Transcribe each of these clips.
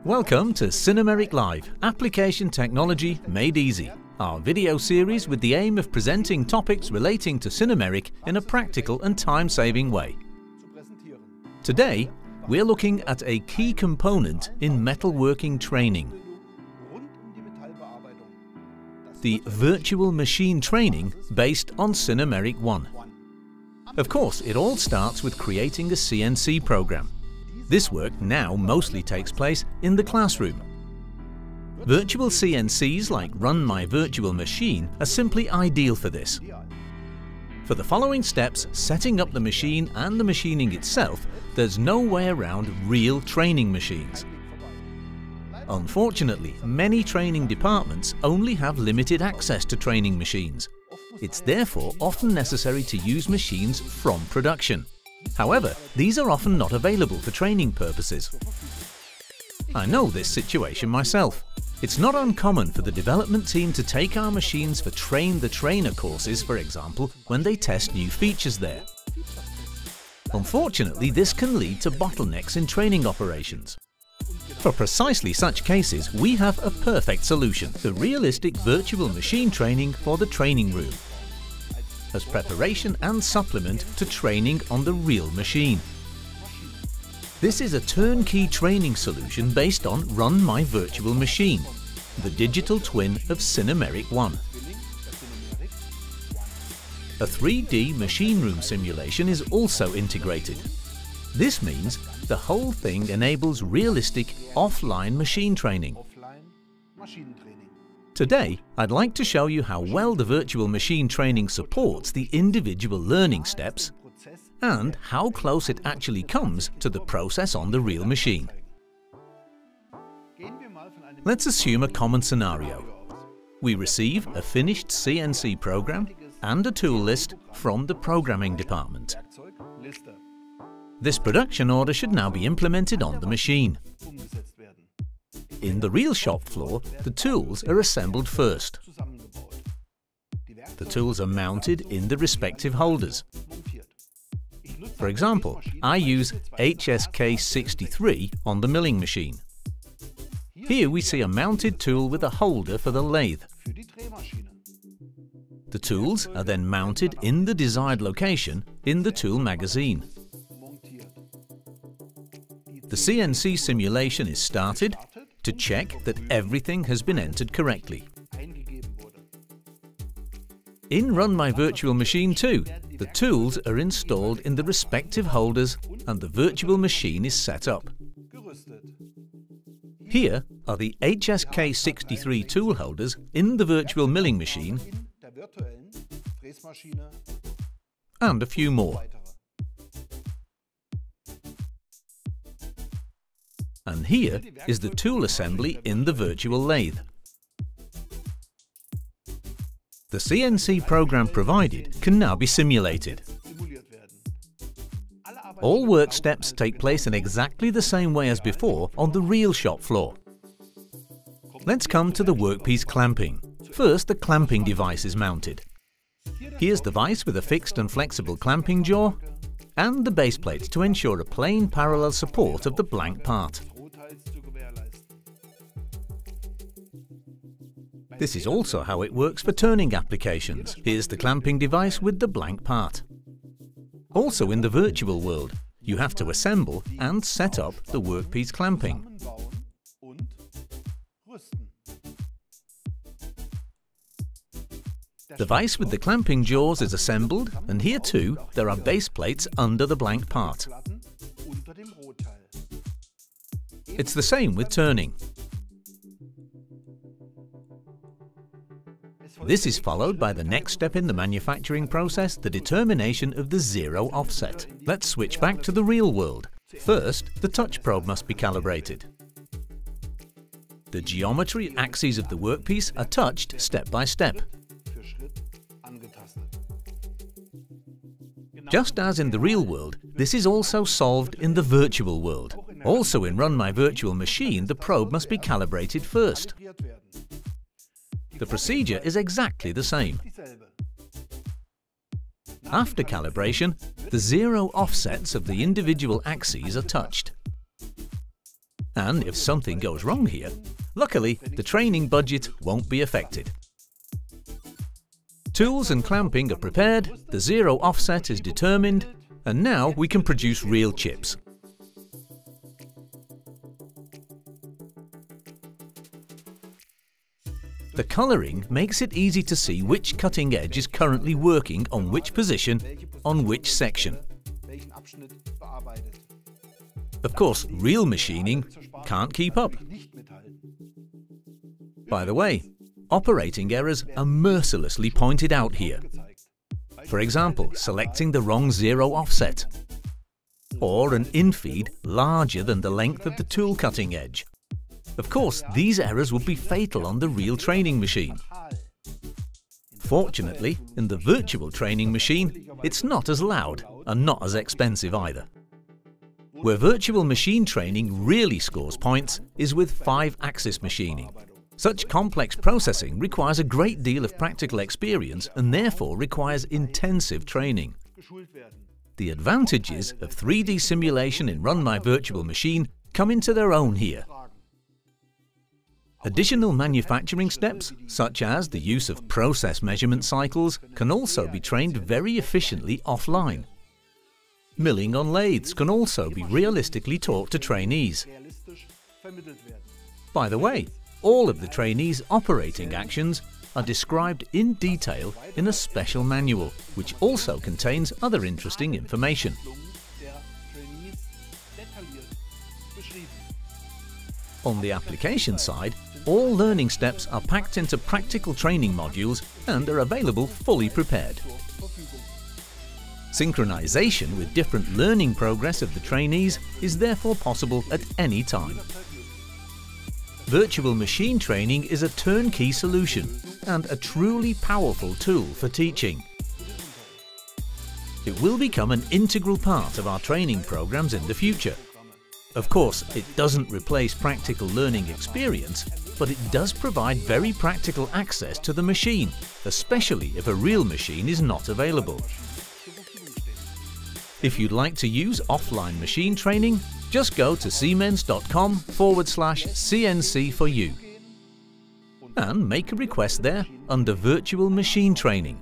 Welcome to Cinemeric Live, Application Technology Made Easy, our video series with the aim of presenting topics relating to Cinemeric in a practical and time-saving way. Today, we're looking at a key component in metalworking training, the virtual machine training based on Cinemeric One. Of course, it all starts with creating a CNC program. This work now mostly takes place in the classroom. Virtual CNCs like Run My Virtual Machine are simply ideal for this. For the following steps, setting up the machine and the machining itself, there's no way around real training machines. Unfortunately, many training departments only have limited access to training machines. It's therefore often necessary to use machines from production. However, these are often not available for training purposes. I know this situation myself. It's not uncommon for the development team to take our machines for Train the Trainer courses, for example, when they test new features there. Unfortunately, this can lead to bottlenecks in training operations. For precisely such cases, we have a perfect solution: the realistic virtual machine training for the training room, as preparation and supplement to training on the real machine. This is a turnkey training solution based on Run My Virtual Machine, the digital twin of Cinemeric One. A 3D machine room simulation is also integrated. This means the whole thing enables realistic offline machine training. Today, I'd like to show you how well the virtual machine training supports the individual learning steps and how close it actually comes to the process on the real machine. Let's assume a common scenario. We receive a finished CNC program and a tool list from the programming department. This production order should now be implemented on the machine. In the real shop floor, the tools are assembled first. The tools are mounted in the respective holders. For example, I use HSK63 on the milling machine. Here we see a mounted tool with a holder for the lathe. The tools are then mounted in the desired location in the tool magazine. The CNC simulation is started to check that everything has been entered correctly. In Run My Virtual Machine 2, the tools are installed in the respective holders and the virtual machine is set up. Here are the HSK63 tool holders in the virtual milling machine and a few more. And here is the tool assembly in the virtual lathe. The CNC program provided can now be simulated. All work steps take place in exactly the same way as before on the real shop floor. Let's come to the workpiece clamping. First, the clamping device is mounted. Here's the vise with a fixed and flexible clamping jaw and the base plate to ensure a plain parallel support of the blank part. This is also how it works for turning applications. Here's the clamping device with the blank part. Also in the virtual world, you have to assemble and set up the workpiece clamping. The vise with the clamping jaws is assembled, and here too there are base plates under the blank part. It's the same with turning. This is followed by the next step in the manufacturing process, the determination of the zero offset. Let's switch back to the real world. First, the touch probe must be calibrated. The geometry axes of the workpiece are touched step by step. Just as in the real world, this is also solved in the virtual world. Also in Run My Virtual Machine, the probe must be calibrated first. The procedure is exactly the same. After calibration, the zero offsets of the individual axes are touched. And if something goes wrong here, luckily the training budget won't be affected. Tools and clamping are prepared, the zero offset is determined, and now we can produce real chips. The colouring makes it easy to see which cutting edge is currently working on which position, on which section. Of course, real machining can't keep up. By the way, operating errors are mercilessly pointed out here. For example, selecting the wrong zero offset, or an infeed larger than the length of the tool cutting edge. Of course, these errors would be fatal on the real training machine. Fortunately, in the virtual training machine, it's not as loud and not as expensive either. Where virtual machine training really scores points is with 5-axis machining. Such complex processing requires a great deal of practical experience and therefore requires intensive training. The advantages of 3D simulation in Run My Virtual Machine come into their own here. Additional manufacturing steps, such as the use of process measurement cycles, can also be trained very efficiently offline. Milling on lathes can also be realistically taught to trainees. By the way, all of the trainees' operating actions are described in detail in a special manual, which also contains other interesting information. On the application side, all learning steps are packed into practical training modules and are available fully prepared. Synchronization with different learning progress of the trainees is therefore possible at any time. Virtual machine training is a turnkey solution and a truly powerful tool for teaching. It will become an integral part of our training programs in the future. Of course, it doesn't replace practical learning experience, but it does provide very practical access to the machine, especially if a real machine is not available. If you'd like to use offline machine training, just go to siemens.com/CNC for you and make a request there under Virtual Machine Training.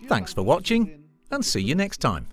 Thanks for watching and see you next time.